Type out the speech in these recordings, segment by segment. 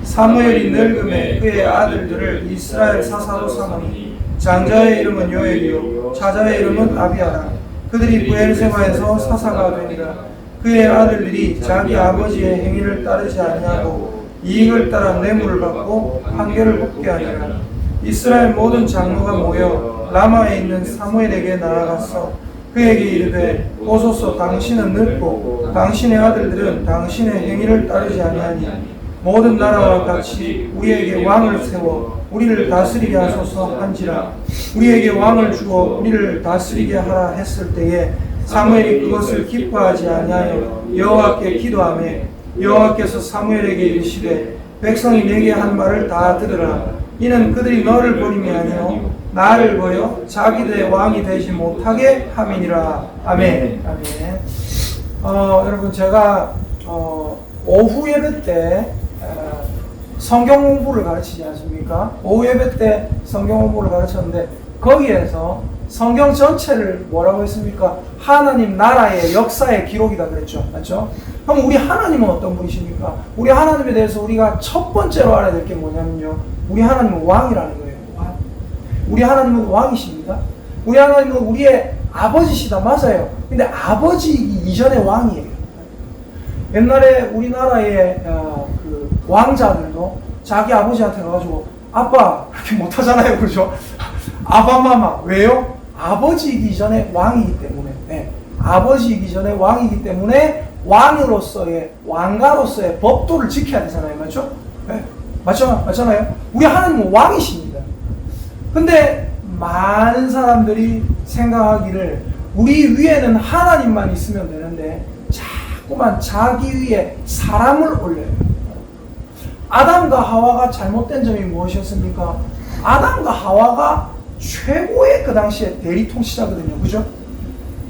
사무엘이 늙음에 그의 아들들을 이스라엘 사사로 삼으니 장자의 이름은 요엘이요 차자의 이름은 아비아라. 그들이 브엘세바에서 사사가 되니라. 그의 아들들이 자기 아버지의 행위를 따르지 아니하고 이익을 따라 뇌물을 받고 판결을 굽게 하니라. 이스라엘 모든 장로가 모여 라마에 있는 사무엘에게 나아갔어 그에게 이르되 보소서, 당신은 늙고 당신의 아들들은 당신의 행위를 따르지 아니하니 모든 나라와 같이 우리에게 왕을 세워 우리를 다스리게 하소서 한지라. 우리에게 왕을 주어 우리를 다스리게 하라 했을 때에 사무엘이 그것을 기뻐하지 아니하여 여호와께 기도하며 여호와께서 사무엘에게 이르시되 백성이 내게 한 말을 다 들으라. 이는 그들이 너를 버림이 아니요 나를 버려 자기들의 왕이 되지 못하게 함이니라. 아멘. 아멘. 여러분, 제가 오후 예배 때 성경 공부를 가르치지 않습니까? 오후 예배 때 성경 공부를 가르쳤는데 거기에서 성경 전체를 뭐라고 했습니까? 하나님 나라의 역사의 기록이다 그랬죠. 맞죠? 그럼 우리 하나님은 어떤 분이십니까? 우리 하나님에 대해서 우리가 첫 번째로 알아야 될 게 뭐냐면요, 우리 하나님은 왕이라는 거예요. 우리 하나님은 왕이십니다. 우리 하나님은 우리의 아버지시다. 맞아요. 근데 아버지이기 이전의 왕이에요. 옛날에 우리나라의 그 왕자들도 자기 아버지한테 가가지고 아빠 그렇게 못하잖아요. 그렇죠? 아바마마. 왜요? 아버지이기 전에 왕이기 때문에. 네. 아버지이기 전에 왕이기 때문에 왕으로서의, 왕가로서의 법도를 지켜야 되잖아요. 맞죠? 네. 맞잖아요. 우리 하나님은 왕이십니다. 근데 많은 사람들이 생각하기를 우리 위에는 하나님만 있으면 되는데 자꾸만 자기 위에 사람을 올려요. 아담과 하와가 잘못된 점이 무엇이었습니까? 아담과 하와가 최고의 그 당시에 대리 통치자거든요. 그죠?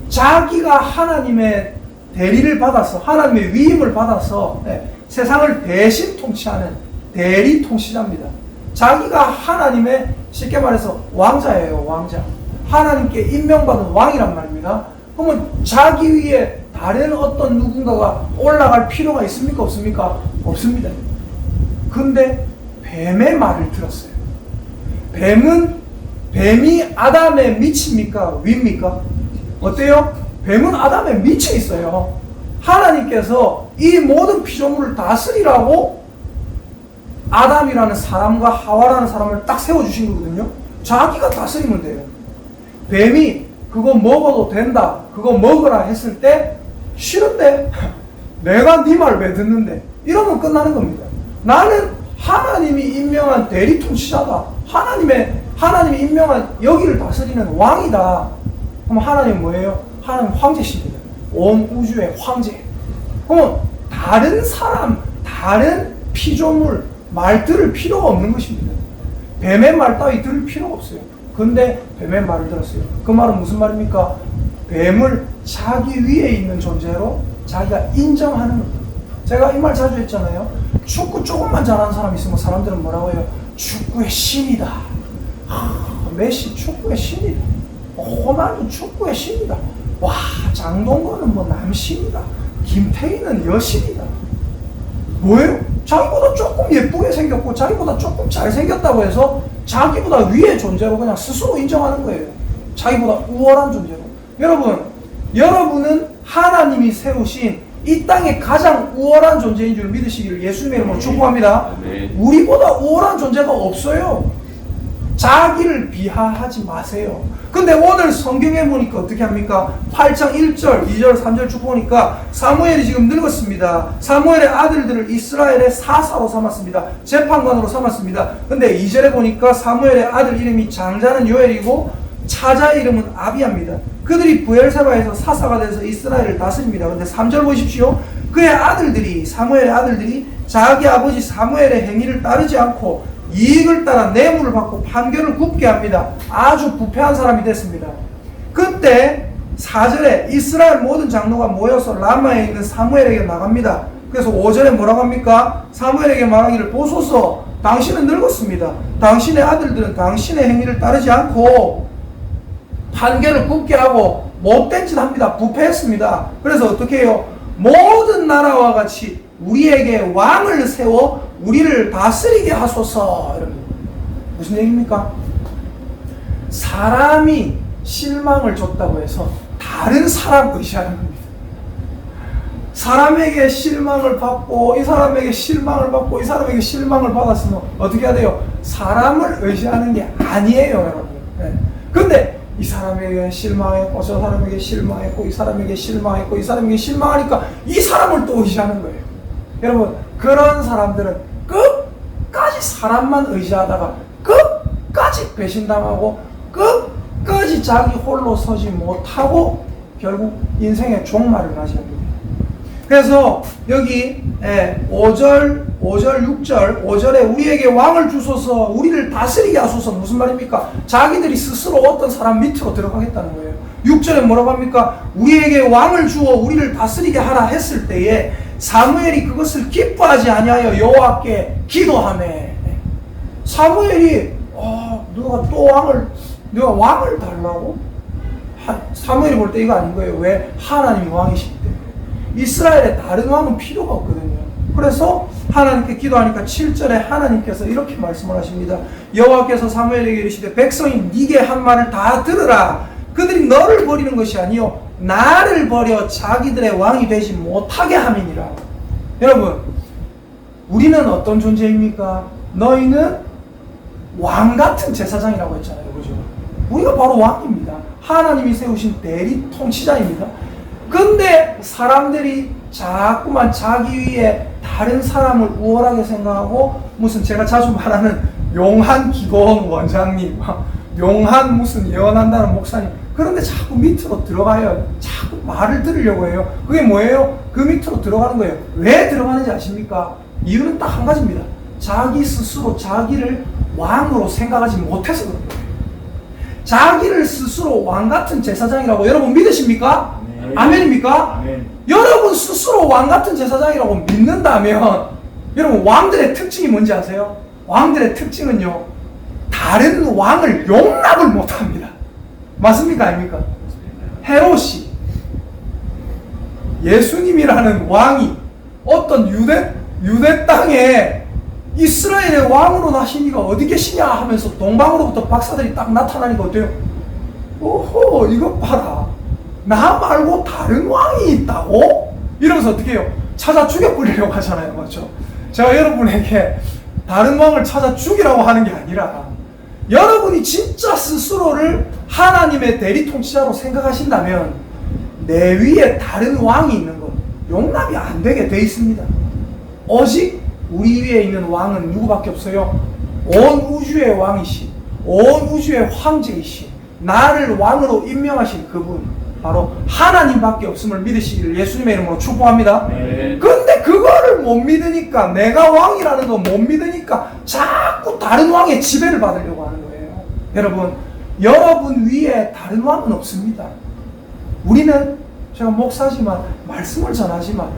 자기가 하나님의 대리를 받아서, 하나님의 위임을 받아서 세상을 대신 통치하는 대리 통치자입니다. 자기가 하나님의, 쉽게 말해서 왕자예요. 왕자. 하나님께 임명받은 왕이란 말입니다. 그러면 자기 위에 다른 어떤 누군가가 올라갈 필요가 있습니까? 없습니까? 없습니다. 근데 뱀의 말을 들었어요. 뱀이 아담의 밑입니까? 위입니까? 어때요? 뱀은 아담의 밑에 있어요. 하나님께서 이 모든 피조물을 다스리라고 아담이라는 사람과 하와라는 사람을 딱 세워주신 거거든요. 자기가 다스리면 돼요. 뱀이 그거 먹어도 된다, 그거 먹으라 했을 때 싫은데 내가 네 말 왜 듣는데, 이러면 끝나는 겁니다. 나는 하나님이 임명한 대리 통치자다, 하나님이 임명한 여기를 다스리는 왕이다. 그럼 하나님은 뭐예요? 하나님 황제십니다. 온 우주의 황제. 그럼 다른 사람, 다른 피조물 말 들을 필요가 없는 것입니다. 뱀의 말 따위 들을 필요가 없어요. 근데 뱀의 말을 들었어요. 그 말은 무슨 말입니까? 뱀을 자기 위에 있는 존재로 자기가 인정하는 겁니다. 제가 이 말 자주 했잖아요. 축구 조금만 잘하는 사람 있으면 사람들은 뭐라고 해요? 축구의 신이다. 메시 축구의 신이다. 호날두 축구의 신이다. 와, 장동건은 뭐 남신이다. 김태희는 여신이다. 뭐예요? 자기보다 조금 예쁘게 생겼고 자기보다 조금 잘생겼다고 해서 자기보다 위의 존재로 그냥 스스로 인정하는 거예요. 자기보다 우월한 존재로. 여러분은 하나님이 세우신 이 땅의 가장 우월한 존재인 줄 믿으시기를 예수님의 이름으로 축복합니다. 우리보다 우월한 존재가 없어요. 자기를 비하하지 마세요. 근데 오늘 성경에 보니까 어떻게 합니까? 8장 1절, 2절, 3절 쭉 보니까 사무엘이 지금 늙었습니다. 사무엘의 아들들을 이스라엘의 사사로 삼았습니다. 재판관으로 삼았습니다. 근데 2절에 보니까 사무엘의 아들 이름이 장자는 요엘이고 차자의 이름은 아비야입니다. 그들이 브엘세바에서 사사가 돼서 이스라엘을 다스립니다. 근데 3절 보십시오. 그의 아들들이, 사무엘의 아들들이 자기 아버지 사무엘의 행위를 따르지 않고 이익을 따라 뇌물을 받고 판결을 굽게 합니다. 아주 부패한 사람이 됐습니다. 그때 4절에 이스라엘 모든 장로가 모여서 라마에 있는 사무엘에게 나갑니다. 그래서 5절에 뭐라고 합니까? 사무엘에게 말하기를 보소서, 당신은 늙었습니다. 당신의 아들들은 당신의 행위를 따르지 않고 판결을 굽게 하고 못된 짓 합니다. 부패했습니다. 그래서 어떻게 해요? 모든 나라와 같이 우리에게 왕을 세워 우리를 다스리게 하소서. 여러분, 무슨 얘기입니까? 사람이 실망을 줬다고 해서 다른 사람 의지하는 겁니다. 사람에게 실망을 받고 이 사람에게 실망을 받고 이 사람에게 실망을 받았으면 어떻게 해야 돼요? 사람을 의지하는 게 아니에요, 여러분. 네. 근데 이 사람에게 실망했고 저 사람에게 실망했고 이 사람에게 실망했고 이 사람에게 실망하니까 이 사람을 또 의지하는 거예요. 여러분, 그런 사람들은 끝까지 사람만 의지하다가 끝까지 배신당하고 끝까지 자기 홀로 서지 못하고 결국 인생의 종말을 맞이합니다. 그래서 여기 5절, 6절, 5절에 우리에게 왕을 주소서 우리를 다스리게 하소서 무슨 말입니까? 자기들이 스스로 어떤 사람 밑으로 들어가겠다는 거예요. 6절에 뭐라고 합니까? 우리에게 왕을 주어 우리를 다스리게 하라 했을 때에 사무엘이 그것을 기뻐하지 아니하여 여호와께 기도하매. 사무엘이 누가 왕을 달라고? 사무엘이 볼 때 이거 아닌 거예요. 왜? 하나님이 왕이시기 때문에. 이스라엘에 다른 왕은 필요가 없거든요. 그래서 하나님께 기도하니까 7절에 하나님께서 이렇게 말씀을 하십니다. 여호와께서 사무엘에게 이르시되 백성이 네게 한 말을 다 들으라. 그들이 너를 버리는 것이 아니요 나를 버려 자기들의 왕이 되지 못하게 함이니라. 여러분, 우리는 어떤 존재입니까? 너희는 왕 같은 제사장이라고 했잖아요. 그죠? 우리가 바로 왕입니다. 하나님이 세우신 대리 통치자입니다. 근데 사람들이 자꾸만 자기 위에 다른 사람을 우월하게 생각하고 무슨 제가 자주 말하는 용한 기도원 원장님, 용한 무슨 예언한다는 목사님, 그런데 자꾸 밑으로 들어가요. 자꾸 말을 들으려고 해요. 그게 뭐예요? 그 밑으로 들어가는 거예요. 왜 들어가는지 아십니까? 이유는 딱 한 가지입니다. 자기 스스로 자기를 왕으로 생각하지 못해서 그런 거예요. 자기를 스스로 왕 같은 제사장이라고 여러분 믿으십니까? 네. 아멘입니까? 아멘. 여러분 스스로 왕 같은 제사장이라고 믿는다면 여러분 왕들의 특징이 뭔지 아세요? 왕들의 특징은요, 다른 왕을 용납을 못합니다. 맞습니까? 아닙니까? 헤롯이, 예수님이라는 왕이 어떤 유대 땅에 이스라엘의 왕으로 나시니가 어디 계시냐 하면서 동방으로부터 박사들이 딱 나타나니까 어때요? 오호, 이것 봐라. 나 말고 다른 왕이 있다고? 이러면서 어떻게 해요? 찾아 죽여 버리려고 하잖아요. 맞죠? 제가 여러분에게 다른 왕을 찾아 죽이라고 하는 게 아니라 여러분이 진짜 스스로를 하나님의 대리 통치자로 생각하신다면 내 위에 다른 왕이 있는 건 용납이 안 되게 돼 있습니다. 오직 우리 위에 있는 왕은 누구밖에 없어요? 온 우주의 왕이신, 온 우주의 황제이신, 나를 왕으로 임명하신 그분, 바로 하나님밖에 없음을 믿으시기를 예수님의 이름으로 축복합니다. 네. 근데 그거를 못 믿으니까, 내가 왕이라는 거 못 믿으니까 자꾸 다른 왕의 지배를 받으려고 하는 거예요. 여러분 위에 다른 왕은 없습니다. 우리는, 제가 목사지만 말씀을 전하지만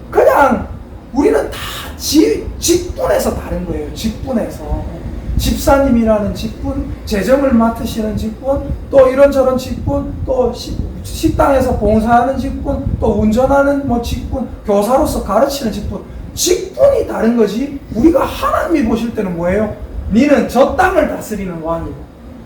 그냥 우리는 다 직분에서 다른 거예요. 직분에서. 집사님이라는 직분, 재정을 맡으시는 직분, 또 이런저런 직분, 또 식당에서 봉사하는 직분, 또 운전하는 직분, 교사로서 가르치는 직분. 직분이 다른 거지. 우리가 하나님이 보실 때는 뭐예요? 니는 저 땅을 다스리는 왕이고,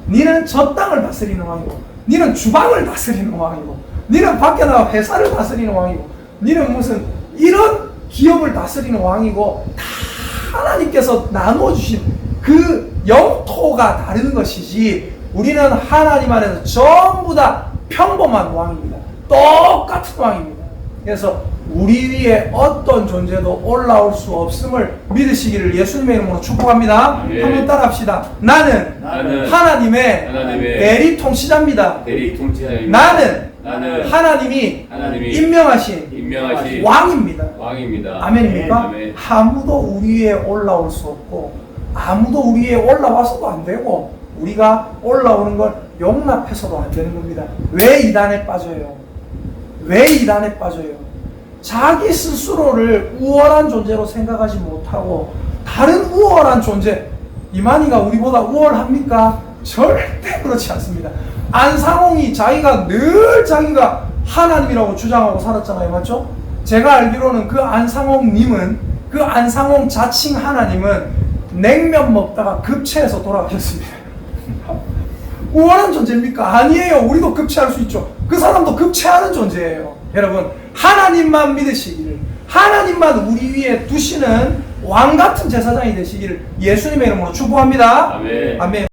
니는 저 땅을 다스리는 왕이고, 니는 주방을 다스리는 왕이고, 니는 밖에 나가 회사를 다스리는 왕이고, 니는 무슨 이런 기업을 다스리는 왕이고, 다 하나님께서 나누어 주신 그 영토가 다른 것이지, 우리는 하나님 안에서 전부 다 평범한 왕입니다. 똑같은 왕입니다. 그래서 우리 위에 어떤 존재도 올라올 수 없음을 믿으시기를 예수님의 이름으로 축복합니다. 네. 한번 따라합시다. 나는 하나님의 대리 통치자입니다. 나는 하나님이 임명하신 왕입니다. 아멘입니까? 네. 아무도 우리 위에 올라올 수 없고, 아무도 우리 위에 올라와서도 안 되고, 우리가 올라오는 걸 용납해서도 안 되는 겁니다. 왜 이단에 빠져요? 왜 이단에 빠져요? 자기 스스로를 우월한 존재로 생각하지 못하고 다른 우월한 존재, 이만희가 우리보다 우월합니까? 절대 그렇지 않습니다. 안상홍이 늘 자기가 하나님이라고 주장하고 살았잖아요. 맞죠? 제가 알기로는 그 안상홍님은, 그 안상홍 자칭 하나님은 냉면 먹다가 급체해서 돌아가셨습니다. 우월한 존재입니까? 아니에요. 우리도 급체할 수 있죠. 그 사람도 급체하는 존재예요. 여러분, 하나님만 믿으시기를, 하나님만 우리 위에 두시는 왕 같은 제사장이 되시기를 예수님의 이름으로 축복합니다. 아멘. 아멘.